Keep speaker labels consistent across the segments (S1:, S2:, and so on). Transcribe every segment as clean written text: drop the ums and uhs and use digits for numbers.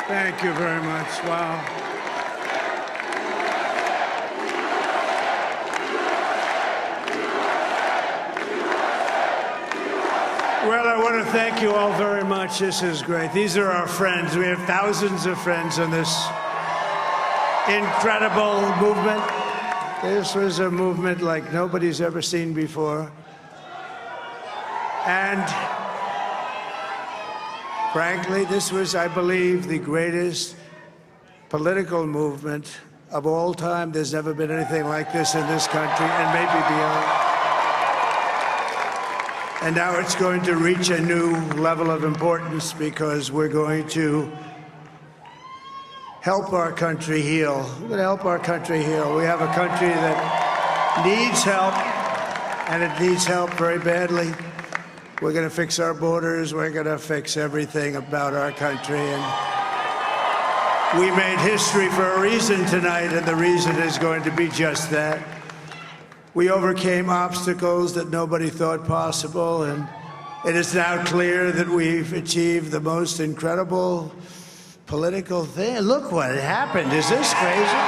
S1: Thank you very much. Wow. Well, I want to thank you all very much. This is great. These are our friends. We have thousands of friends in this incredible movement. This was a movement like nobody's ever seen before. And frankly, this was, I believe, the greatest political movement of all time. There's never been anything like this in this country, and maybe beyond. And now it's going to reach a new level of importance because we're going to help our country heal. We're going to help our country heal. We have a country that needs help, and it needs help very badly. We're going to fix our borders. We're going to fix everything about our country. And we made history for a reason tonight, and the reason is going to be just that. We overcame obstacles that nobody thought possible, and it is now clear that we've achieved the most incredible political thing. Look what happened. Is this crazy?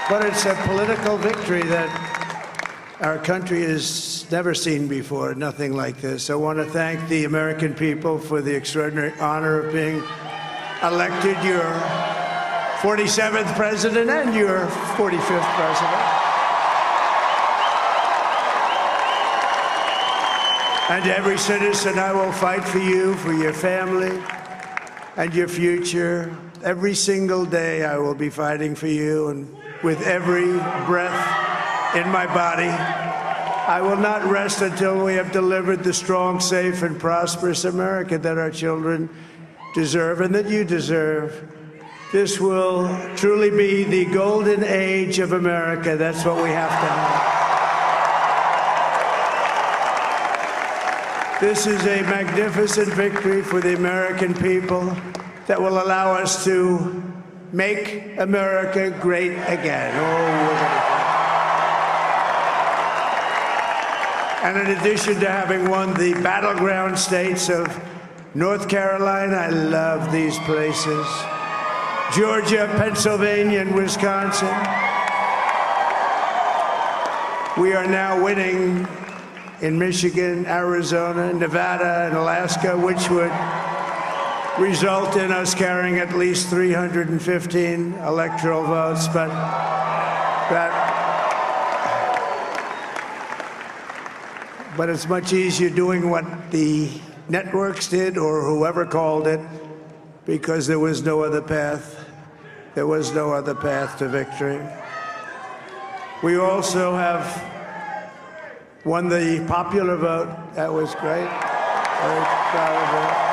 S1: But it's a political victory that our country has never seen before, nothing like this. I want to thank the American people for the extraordinary honor of being elected your 47th president and your 45th president. And to every citizen, I will fight for you, for your family, and your future. Every single day, I will be fighting for you, and with every breath in my body, I will not rest until we have delivered the strong, safe, and prosperous America that our children deserve and that you deserve. This will truly be the golden age of America. That's what we have to have. This is a magnificent victory for the American people that will allow us to make America great again. And in addition to having won the battleground states of North Carolina, I love these places, Georgia, Pennsylvania, and Wisconsin, we are now winning in Michigan, Arizona, Nevada, and Alaska, which would result in us carrying at least 315 electoral votes. But it's much easier doing what the networks did or whoever called it, because there was no other path. There was no other path to victory. We also have won the popular vote. That was great. Very proud of that.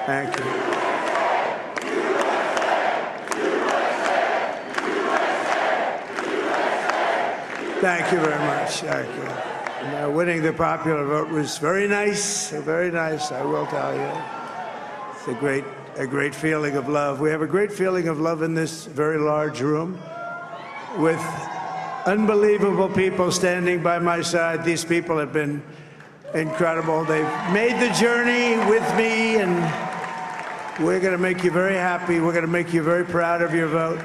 S1: Thank you. Thank you very much. Thank you. And, winning the popular vote was very nice, I will tell you. It's a great feeling of love. We have a great feeling of love in this very large room with unbelievable people standing by my side. These people have been incredible. They've made the journey with me, and we're going to make you very happy. We're going to make you very proud of your vote.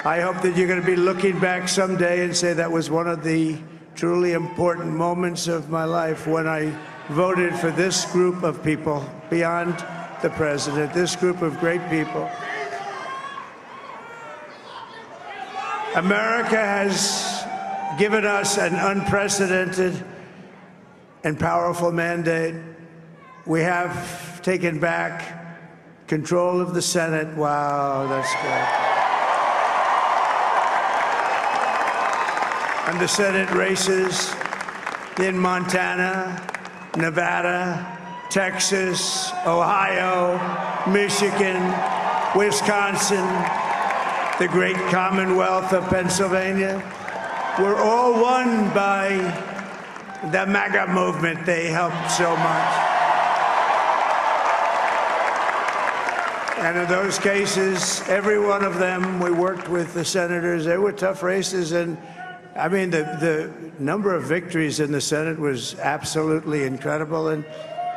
S1: I hope that you're going to be looking back someday and say that was one of the truly important moments of my life when I voted for this group of people beyond the president, this group of great people. America has given us an unprecedented and powerful mandate. We have taken back control of the Senate. Wow, that's great. And the Senate races in Montana, Nevada, Texas, Ohio, Michigan, Wisconsin, the great Commonwealth of Pennsylvania, were all won by the MAGA movement. They helped so much. And in those cases, every one of them, we worked with the senators. They were tough races. And I mean, the number of victories in the Senate was absolutely incredible. And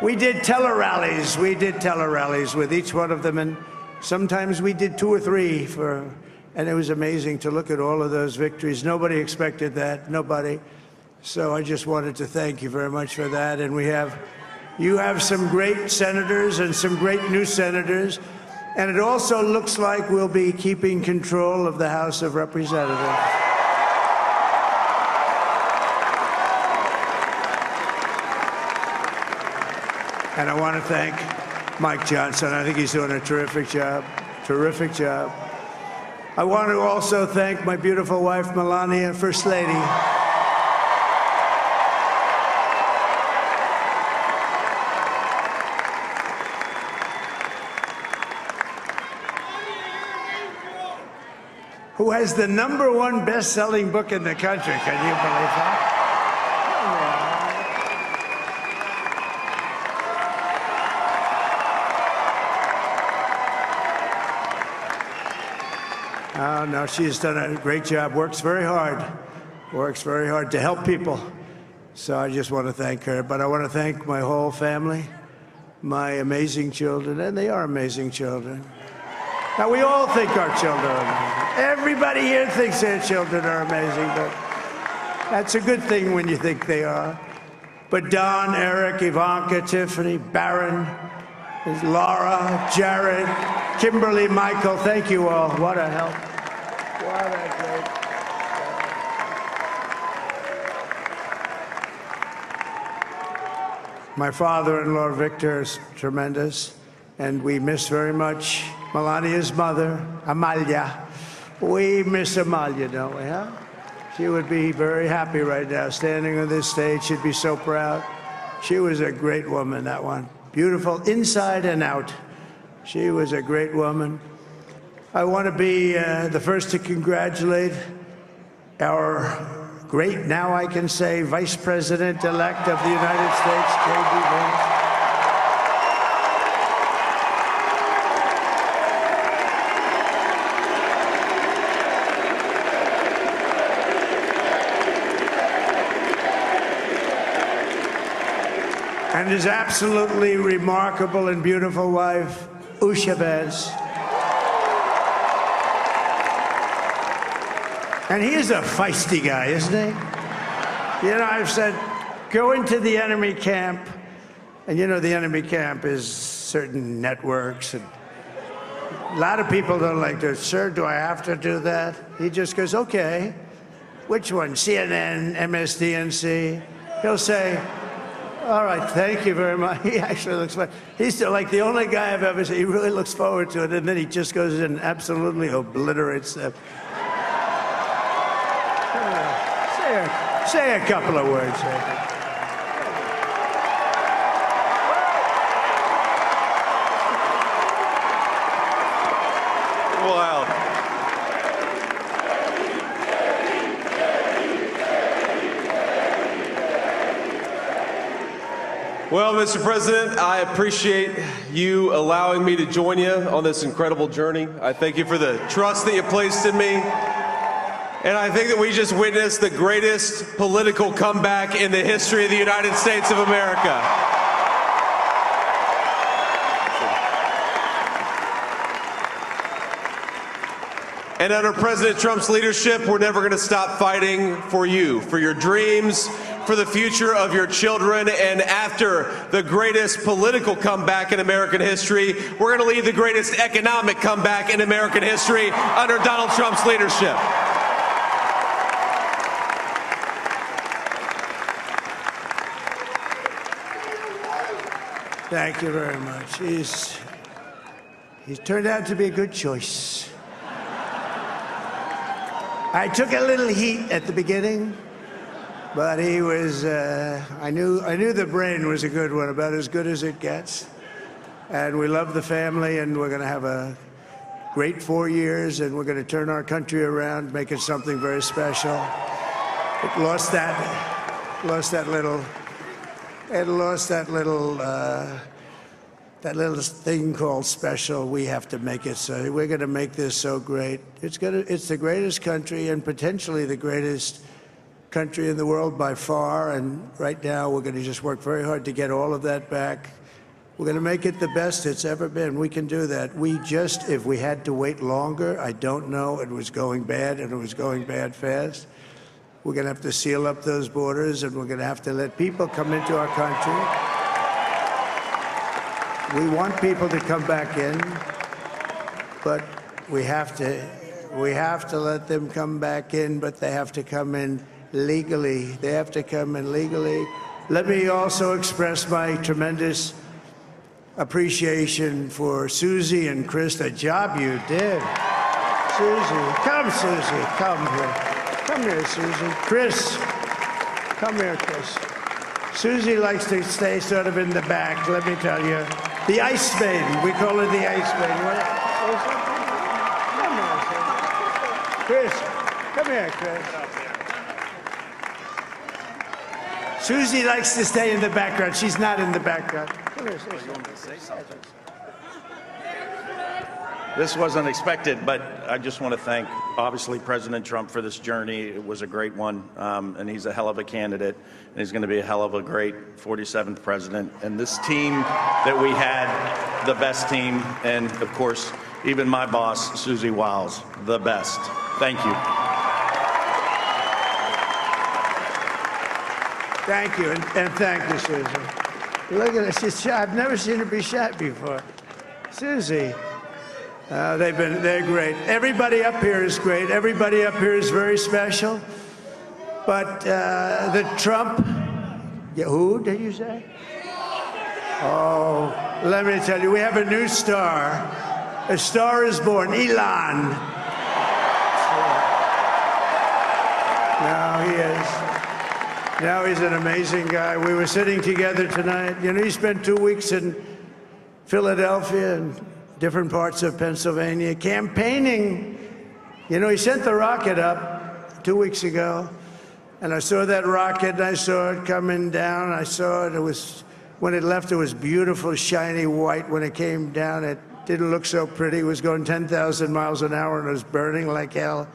S1: we did tele-rallies. We did tele-rallies with each one of them. And sometimes we did 2 or 3 and it was amazing to look at all of those victories. Nobody expected that, nobody. So I just wanted to thank you very much for that. And you have some great senators and some great new senators. And it also looks like we'll be keeping control of the House of Representatives. And I want to thank Mike Johnson. I think he's doing a terrific job. Terrific job. I want to also thank my beautiful wife, Melania, First Lady. Who has the #1 best-selling book in the country. Can you believe that? Oh, no, she's done a great job, works very hard to help people. So I just want to thank her. But I want to thank my whole family, my amazing children, and they are amazing children. Now, we all think our children are amazing. Everybody here thinks their children are amazing, but that's a good thing when you think they are. But Don, Eric, Ivanka, Tiffany, Barron, Laura, Jared, Kimberly, Michael, thank you all. What a help. What a great. My father-in-law, Victor, is tremendous, and we miss very much Melania's mother, Amalia. We miss Amalia, don't we, huh? She would be very happy right now, standing on this stage. She'd be so proud. She was a great woman, that one. Beautiful inside and out. She was a great woman. I want to be the first to congratulate our great, now I can say, Vice President-elect of the United States, J.D. Vance. And his absolutely remarkable and beautiful wife, Usha Vance. And he is a feisty guy, isn't he? You know, I've said, go into the enemy camp, and you know the enemy camp is certain networks, and a lot of people don't like to, sir, do I have to do that? He just goes, okay, which one, CNN, MSDNC? He'll say, all right, thank you very much. He actually looks fine. He's still like the only guy I've ever seen. He really looks forward to it, and then he just goes in and absolutely obliterates them. Say a couple of words.
S2: Wow. Well, Mr. President, I appreciate you allowing me to join you on this incredible journey. I thank you for the trust that you placed in me. And I think that we just witnessed the greatest political comeback in the history of the United States of America. And under President Trump's leadership, we're never going to stop fighting for you, for your dreams, for the future of your children. And after the greatest political comeback in American history, we're going to lead the greatest economic comeback in American history under Donald Trump's leadership.
S1: Thank you very much. He's turned out to be a good choice. I took a little heat at the beginning, but he was, I knew the brain was a good one, about as good as it gets. And we love the family, and we're going to have a great 4 years, and we're going to turn our country around, make it something very special. It lost that little that little thing called special, we have to make it so. We're going to make this so great. It's the greatest country and potentially the greatest country in the world by far. And right now, we're going to just work very hard to get all of that back. We're going to make it the best it's ever been. We can do that. If we had to wait longer, I don't know. It was going bad, and it was going bad fast. We're going to have to seal up those borders, and we're going to have to let people come into our country. We want people to come back in, but we have to let them come back in, but they have to come in legally. They have to come in legally. Let me also express my tremendous appreciation for Susie and Chris, the job you did. Susie, come here. Come here, Susie. Chris, come here, Chris. Susie likes to stay sort of in the back, let me tell you. The Ice Maiden, we call her the Ice Maiden. Come here, Chris, come here, Chris. Susie likes to stay in the background. She's not in the background. Come here, say something.
S3: This wasn't expected, but I just want to thank, obviously, President Trump for this journey. It was a great one, and he's a hell of a candidate, and he's going to be a hell of a great 47th president. And this team that we had, the best team, and, of course, even my boss, Susie Wiles, the best. Thank you.
S1: Thank you, and thank you, Susie. Look at her, she's shy. I've never seen her be shy before. Susie. They're great. Everybody up here is great. Everybody up here is very special. But the Trump, who did you say? Oh, let me tell you, we have a new star. A star is born, Elon. Now he is. Now he's an amazing guy. We were sitting together tonight. You know, he spent 2 weeks in Philadelphia and different parts of Pennsylvania, campaigning. You know, he sent the rocket up 2 weeks ago, and I saw that rocket, and I saw it coming down. I saw it. It was, when it left, it was beautiful, shiny white. When it came down, it didn't look so pretty. It was going 10,000 miles an hour, and it was burning like hell.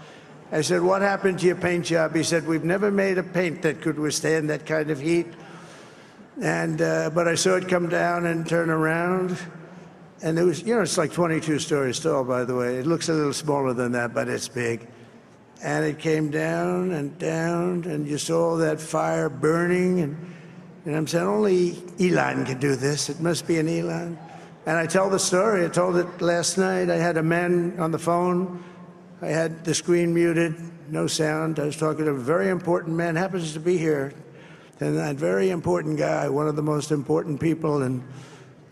S1: I said, what happened to your paint job? He said, we've never made a paint that could withstand that kind of heat. And but I saw it come down and turn around. And it was, you know, it's like 22 stories tall, by the way. It looks a little smaller than that, but it's big. And it came down, and you saw that fire burning. And I'm saying, only Elon can do this. It must be an Elon. And I tell the story. I told it last night. I had a man on the phone. I had the screen muted, no sound. I was talking to a very important man, happens to be here. And that very important guy, one of the most important people in,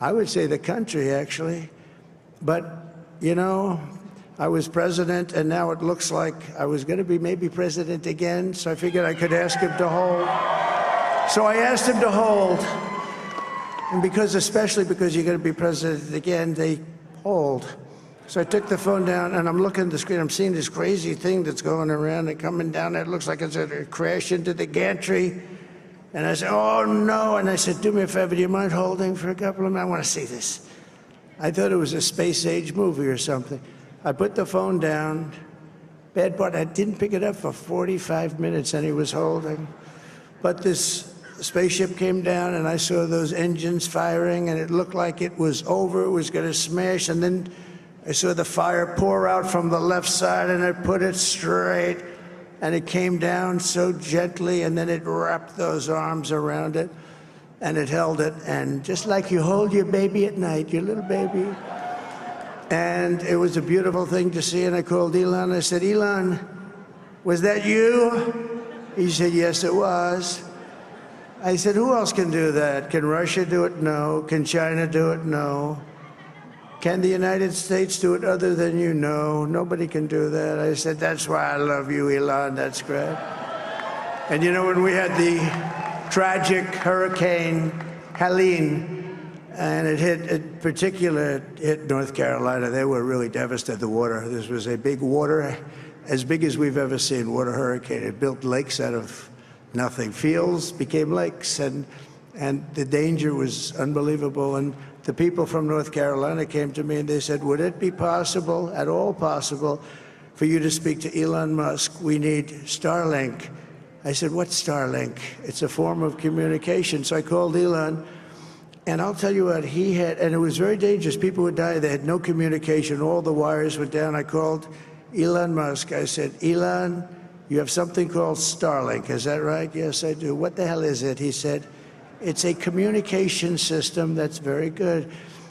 S1: I would say, the country, actually. But, you know, I was president, and now it looks like I was going to be maybe president again, so I figured I could ask him to hold. So I asked him to hold. And especially because you're going to be president again, they hold. So I took the phone down, and I'm looking at the screen. I'm seeing this crazy thing that's going around and coming down. It looks like it's going to crash into the gantry. And I said, oh, no. And I said, do me a favor, do you mind holding for a couple of minutes? I want to see this. I thought it was a space-age movie or something. I put the phone down. Bad part, I didn't pick it up for 45 minutes, and he was holding. But this spaceship came down, and I saw those engines firing, and it looked like it was over. It was going to smash. And then I saw the fire pour out from the left side, and I put it straight. And it came down so gently, and then it wrapped those arms around it, and it held it. And just like you hold your baby at night, your little baby. And it was a beautiful thing to see. And I called Elon. I said, Elon, was that you? He said, yes, it was. I said, who else can do that? Can Russia do it? No. Can China do it? No. Can the United States do it other than you? No, nobody can do that. I said, that's why I love you, Elon. That's great. And you know, when we had the tragic Hurricane Helene, and it hit North Carolina, they were really devastated, the water. This was a big water, as big as we've ever seen, water hurricane. It built lakes out of nothing. Fields became lakes, and the danger was unbelievable. And the people from North Carolina came to me and they said, would it be possible, at all possible, for you to speak to Elon Musk? We need Starlink. I said, what's Starlink? It's a form of communication. So I called Elon, and I'll tell you what, he had, and it was very dangerous. People would die. They had no communication. All the wires were down. I called Elon Musk. I said, Elon, you have something called Starlink. Is that right? Yes, I do. What the hell is it? He said, it's a communication system that's very good.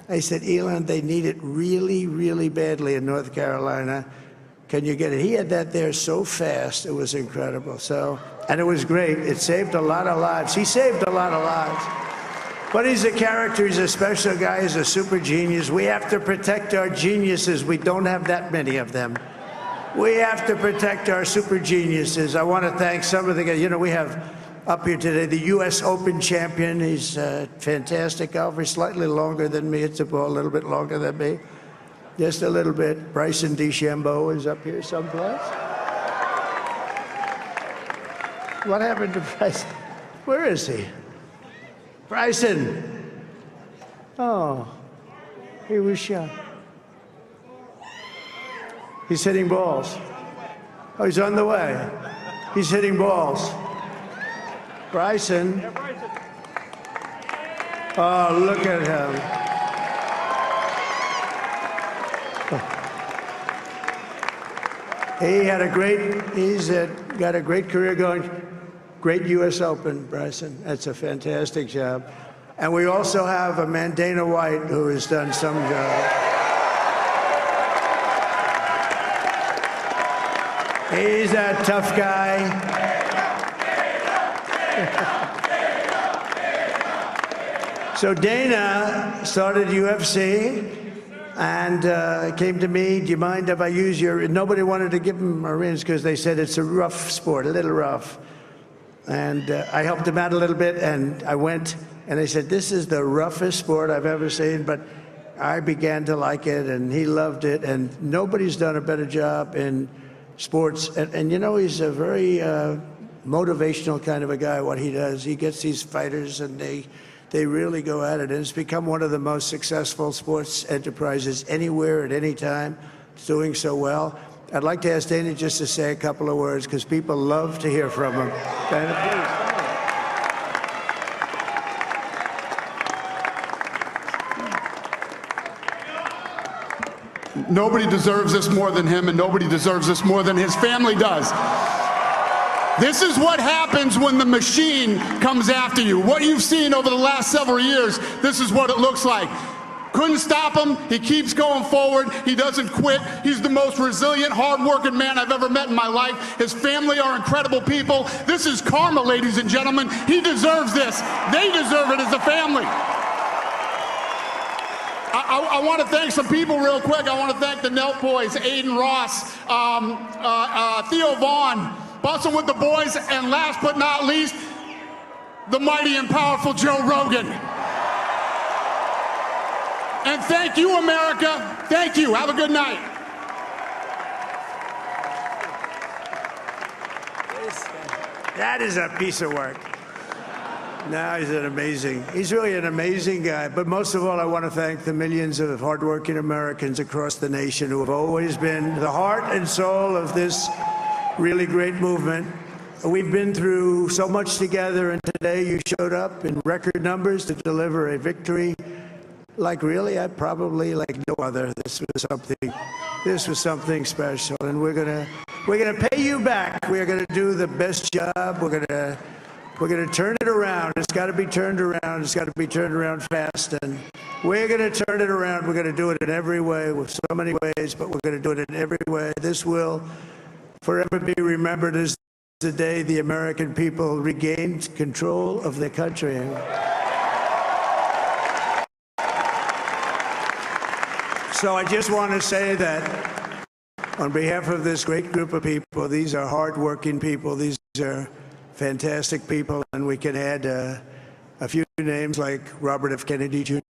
S1: I said, Elon, they need it really, really badly in North Carolina. Can you get it? He had that there so fast. It was incredible. So, and it was great. It saved a lot of lives. He saved a lot of lives. But he's a character. He's a special guy. He's a super genius. We have to protect our geniuses. We don't have that many of them. We have to protect our super geniuses. I want to thank some of the guys. You know, we have up here today the U.S. Open champion. He's a fantastic golfer. He's slightly longer than me. It's a ball a little bit longer than me. Just a little bit. Bryson DeChambeau is up here someplace. What happened to Bryson? Where is he? Bryson. Oh, he was shot. He's hitting balls. Oh, he's on the way. He's hitting balls. Bryson. Oh, look at him. He had a great, he's got a great career going. Great U.S. Open, Bryson. That's a fantastic job. And we also have a man, Dana White, who has done some job. He's a tough guy. So Dana started UFC and came to me, do you mind if I use your, nobody wanted to give him Marines because they said it's a rough sport, a little rough. And I helped him out a little bit, and I went, and they said, this is the roughest sport I've ever seen, but I began to like it, and he loved it, and nobody's done a better job in sports. And you know, he's a very motivational kind of a guy, what he does. He gets these fighters, and they really go at it, and it's become one of the most successful sports enterprises anywhere at any time. It's doing so well. I'd like to ask Dana just to say a couple of words, because people love to hear from him. Dana,
S4: please. Nobody deserves this more than him, and nobody deserves this more than his family does. This is what happens when the machine comes after you. What you've seen over the last several years, this is what it looks like. Couldn't stop him. He keeps going forward. He doesn't quit. He's the most resilient, hard-working man I've ever met in my life. His family are incredible people. This is karma, ladies and gentlemen. He deserves this. They deserve it as a family. I want to thank some people real quick. I want to thank the Nelk boys, Aiden Ross, Theo Vaughn, busting with the boys, and last but not least, the mighty and powerful Joe Rogan. And thank you, America. Thank you. Have a good night.
S1: that is a piece of work. No, he's really an amazing guy. But most of all, I want to thank the millions of hardworking Americans across the nation who have always been the heart and soul of this really great movement. We've been through so much together, and today you showed up in record numbers to deliver a victory like really, probably like no other. This was something special, and we're gonna pay you back. We're gonna do the best job. We're gonna turn it around. It's got to be turned around. It's got to be turned around fast, and we're gonna turn it around. We're gonna do it in every way, with so many ways, but we're gonna do it in every way. This will forever be remembered as the day the American people regained control of their country. So I just want to say that on behalf of this great group of people, these are hardworking people, these are fantastic people, and we can add a few names like Robert F. Kennedy Jr.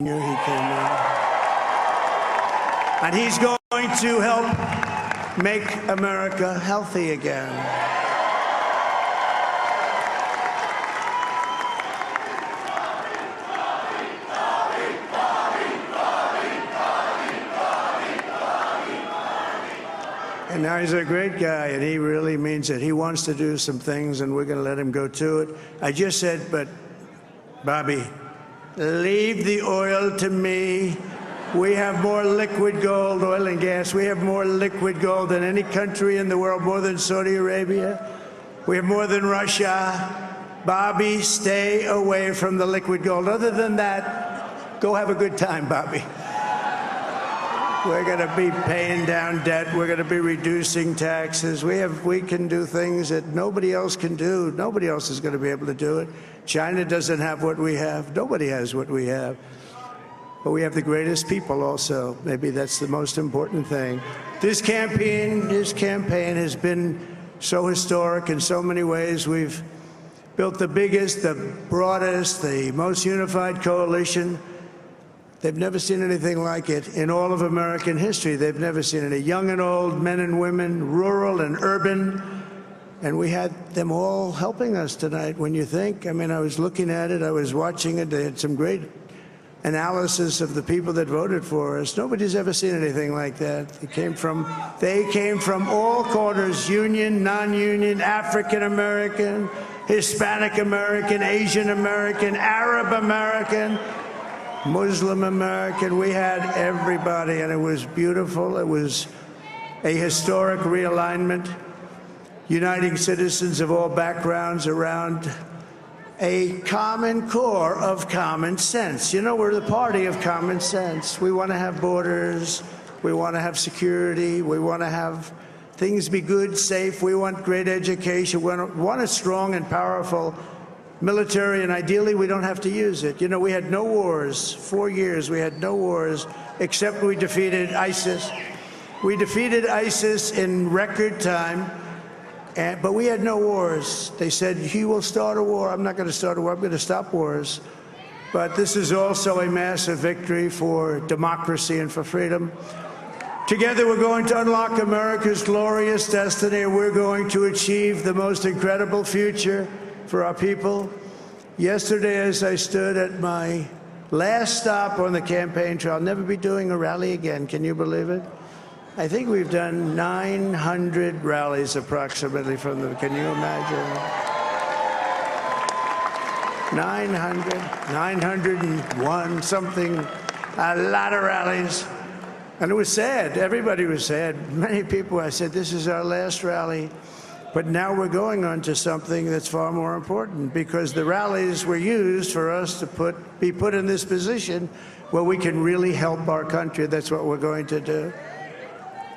S1: And he's going to help make America healthy again. And now he's a great guy, and he really means it. He wants to do some things, and we're going to let him go to it. I just said, but, Bobby, leave the oil to me. We have more liquid gold, oil and gas. We have more liquid gold than any country in the world, more than Saudi Arabia. We have more than Russia. Bobby, stay away from the liquid gold. Other than that, go have a good time, Bobby. We're going to be paying down debt. We're going to be reducing taxes. We can do things that nobody else can do. Nobody else is going to be able to do it. China doesn't have what we have. Nobody has what we have. But we have the greatest people also. Maybe that's the most important thing. This campaign has been so historic in so many ways. We've built the biggest, the broadest, the most unified coalition. They've never seen anything like it in all of American history. They've never seen it. Young and old, men and women, rural and urban. And we had them all helping us tonight. When you think, I mean, I was looking at it, I was watching it. They had some great analysis of the people that voted for us. Nobody's ever seen anything like that. They came from all corners, union, non-union, African American, Hispanic American, Asian American, Arab American, Muslim American. We had everybody, and it was beautiful. It was a historic realignment, uniting citizens of all backgrounds around a common core of common sense. You know, we're the party of common sense. We want to have borders. We want to have security. We want to have things be good, safe. We want great education. We want a strong and powerful military, and ideally we don't have to use it. You know, we had no wars. 4 years we had no wars, except we defeated ISIS. We defeated ISIS in record time, but we had no wars. They said, he will start a war. I'm not going to start a war. I'm going to stop wars. But this is also a massive victory for democracy and for freedom. Together, we're going to unlock America's glorious destiny, and we're going to achieve the most incredible future for our people. Yesterday, as I stood at my last stop on the campaign trail, I'll never be doing a rally again. Can you believe it? I think we've done 900 rallies approximately from them. Can you imagine? 901 something, a lot of rallies. And it was sad. Everybody was sad. Many people, I said, this is our last rally. But now we're going on to something that's far more important, because the rallies were used for us to be put in this position where we can really help our country. That's what we're going to do.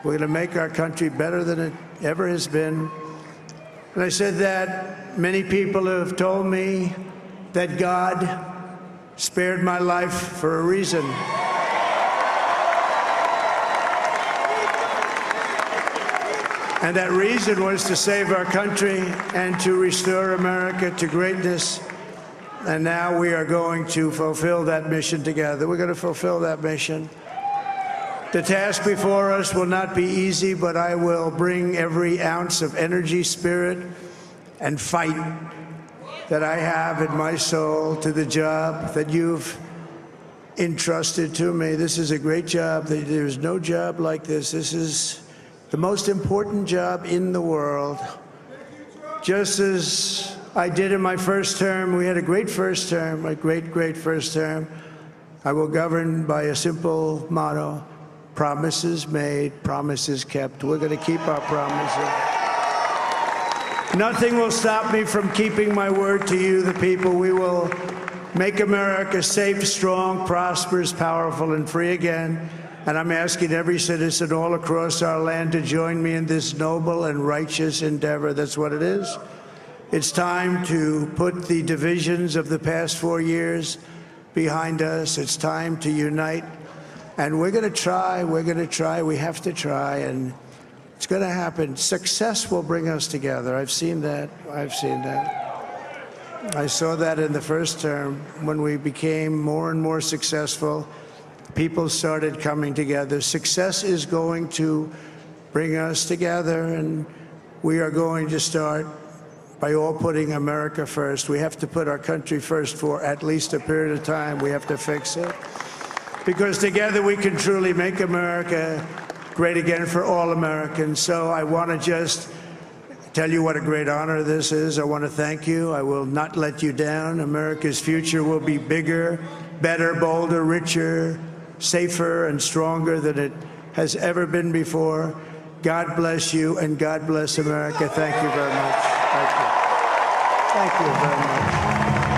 S1: We're going to make our country better than it ever has been. And I said that many people have told me that God spared my life for a reason. And that reason was to save our country and to restore America to greatness. And now we are going to fulfill that mission together. We're going to fulfill that mission. The task before us will not be easy, but I will bring every ounce of energy, spirit, and fight that I have in my soul to the job that you've entrusted to me. This is a great job. There's no job like this. This is the most important job in the world. Just as I did in my first term, we had a great first term, a great first term. I will govern by a simple motto: promises made, promises kept. We're going to keep our promises. Nothing will stop me from keeping my word to you, the people. We will make America safe, strong, prosperous, powerful, and free again. And I'm asking every citizen all across our land to join me in this noble and righteous endeavor. That's what it is. It's time to put the divisions of the past 4 years behind us. It's time to unite. And we're going to try. We're going to try. We have to try. And it's going to happen. Success will bring us together. I've seen that. I've seen that. I saw that in the first term when we became more and more successful. People started coming together. Success is going to bring us together, and we are going to start by all putting America first. We have to put our country first for at least a period of time. We have to fix it, because together we can truly make America great again for all Americans. So I want to just tell you what a great honor this is. I want to thank you. I will not let you down. America's future will be bigger, better, bolder, richer, safer, and stronger than it has ever been before. God bless you, and God bless America. Thank you very much. Thank you. Thank you very much.